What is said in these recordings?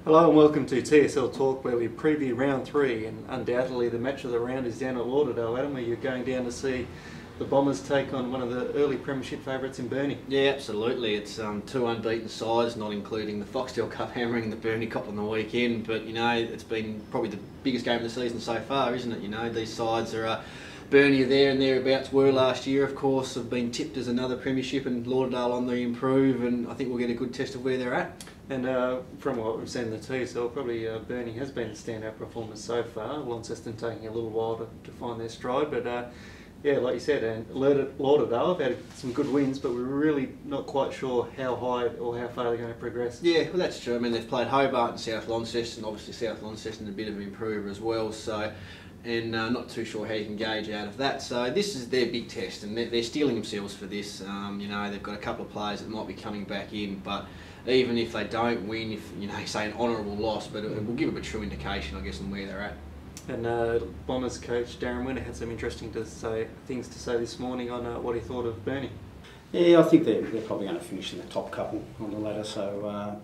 Hello and welcome to TSL Talk, where we preview round 3, and undoubtedly the match of the round is down at Lauderdale. Adam, where you're going down to see the Bombers take on one of the early premiership favourites in Burnie. Yeah, absolutely. It's two unbeaten sides, not including the Foxtel Cup hammering the Burnie Cup on the weekend. But you know, it's been probably the biggest game of the season so far, isn't it? You know, these sides are Burnie are there and thereabouts were last year, of course, have been tipped as another premiership, and Lauderdale on the improve, and I think we'll get a good test of where they're at. And from what we've seen in the TSL, probably Burnie has been a standout performer so far. Launceston taking a little while to find their stride, but yeah, like you said, and Lauderdale have had some good wins, but we're really not quite sure how high or how far they're going to progress. Yeah, well that's true. I mean, they've played Hobart and South Launceston. Obviously South Launceston a bit of an improver as well, so and not too sure how you can gauge out of that. So this is their big test, and they're steeling themselves for this. You know, they've got a couple of players that might be coming back in, but even if they don't win, if you know, say an honourable loss, but it will give them a true indication, I guess, on where they're at. And Bombers coach Darren Winter had some interesting things to say this morning on what he thought of Burnie. Yeah, I think they're probably going to finish in the top couple on the ladder. So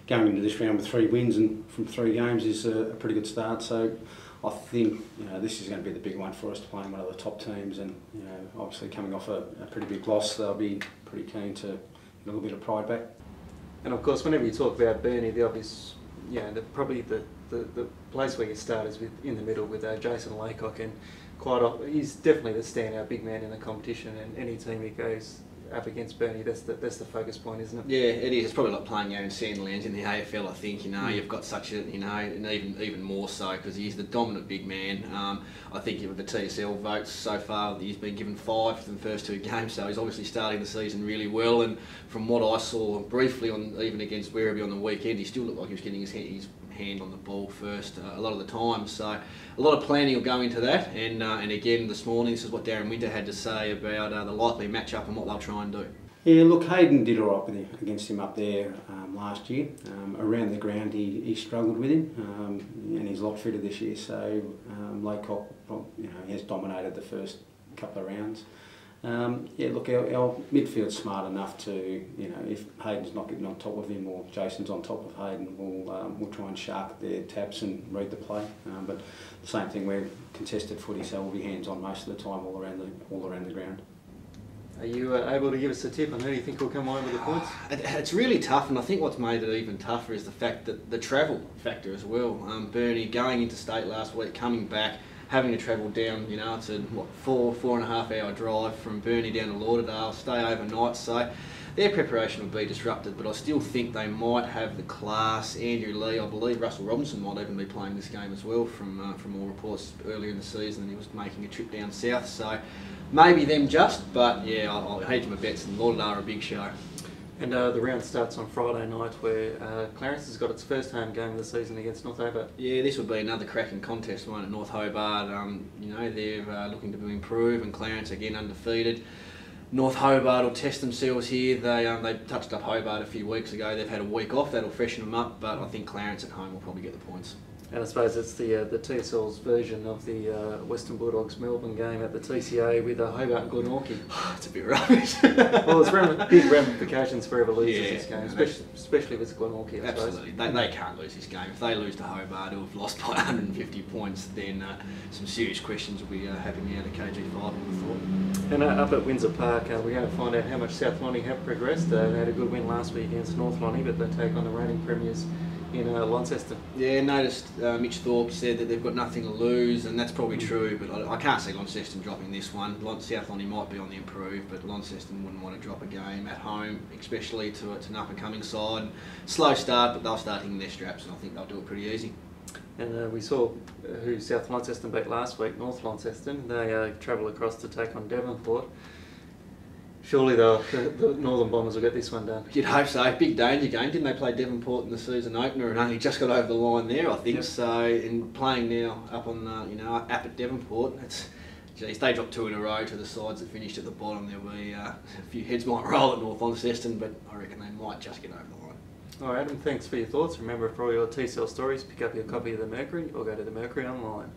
going into this round with 3 wins and from 3 games is a pretty good start. So I think this is going to be the big one for us, to play one of the top teams, and obviously coming off a pretty big loss, they'll be pretty keen to get a little bit of pride back. And of course, whenever you talk about Burnie, the obvious, probably the place where you start is in the middle with Jason Laycock, and he's definitely the standout big man in the competition, and any team he goes up against Burnie, that's the focus point, isn't it? Yeah, it is. It's probably like playing Aaron Sandlands in the AFL. I think you've got such a and even more so because he's the dominant big man. I think with the TSL votes so far, he's been given 5 for the first 2 games, so he's obviously starting the season really well. And from what I saw briefly even against Werribee on the weekend, he still looked like he was getting his hand on the ball first a lot of the time, so a lot of planning will go into that, and again this morning this is what Darren Winter had to say about the likely matchup and what they'll try and do. Yeah, look, Hayden did all right against him up there last year. Around the ground he struggled with him, and he's a lot fitter this year, so Laycock, he has dominated the first couple of rounds. Yeah, look, our midfield's smart enough to, if Hayden's not getting on top of him or Jason's on top of Hayden, we'll try and shark their taps and read the play. But the same thing, we're contested footy, so we'll be hands on most of the time all around the ground. Are you able to give us a tip on who you think will come away with the points? It's really tough, and I think what's made it even tougher is the fact that the travel factor as well. Burnie going into state last week, coming back, having to travel down, it's a 4.5 hour drive from Burnie down to Lauderdale, stay overnight, so their preparation will be disrupted, but I still think they might have the class. Andrew Lee, I believe Russell Robinson might even be playing this game as well from all reports earlier in the season, and he was making a trip down south, so maybe them just, but yeah, I'll hedge my bets, and Lauderdale are a big show. And the round starts on Friday night, where Clarence has got its first home game of the season against North Hobart. Yeah, this will be another cracking contest, one at North Hobart. They're looking to improve, and Clarence again undefeated. North Hobart will test themselves here. They touched up Hobart a few weeks ago. They've had a week off, that'll freshen them up, but I think Clarence at home will probably get the points. And I suppose it's the TSL's version of the Western Bulldogs Melbourne game at the TCA with Hobart and Glenorchy. It's a bit rubbish. Well, there's big ramifications for whoever loses this game, especially if it's Glenorchy, I suppose. Absolutely. They can't lose this game. If they lose to Hobart, who have lost by 150 points, then some serious questions will be happening out of KG5, I would have thought. And up at Windsor Park, we're going to find out how much South Lonnie have progressed. They had a good win last week against North Lonnie, but they take on the reigning premiers in Launceston. Yeah, noticed Mitch Thorpe said that they've got nothing to lose, and that's probably true, but I can't see Launceston dropping this one. South Lonnie might be on the improve, but Launceston wouldn't want to drop a game at home, especially to an up-and-coming side. Slow start, but they'll start hitting their straps, and I think they'll do it pretty easy. And we saw who South Launceston beat last week, North Launceston. They travel across to take on Devonport. Surely the Northern Bombers will get this one done. You'd hope so. Big danger game. Didn't they play Devonport in the season opener and only just got over the line there, I think. Yep. So, in playing now up on, up at Devonport, geez, they dropped 2 in a row to the sides that finished at the bottom. There'll be a few heads might roll at North Launceston, but I reckon they might just get over the line. All right, Adam, thanks for your thoughts. Remember, for all your TSL stories, pick up your copy of the Mercury or go to the Mercury online.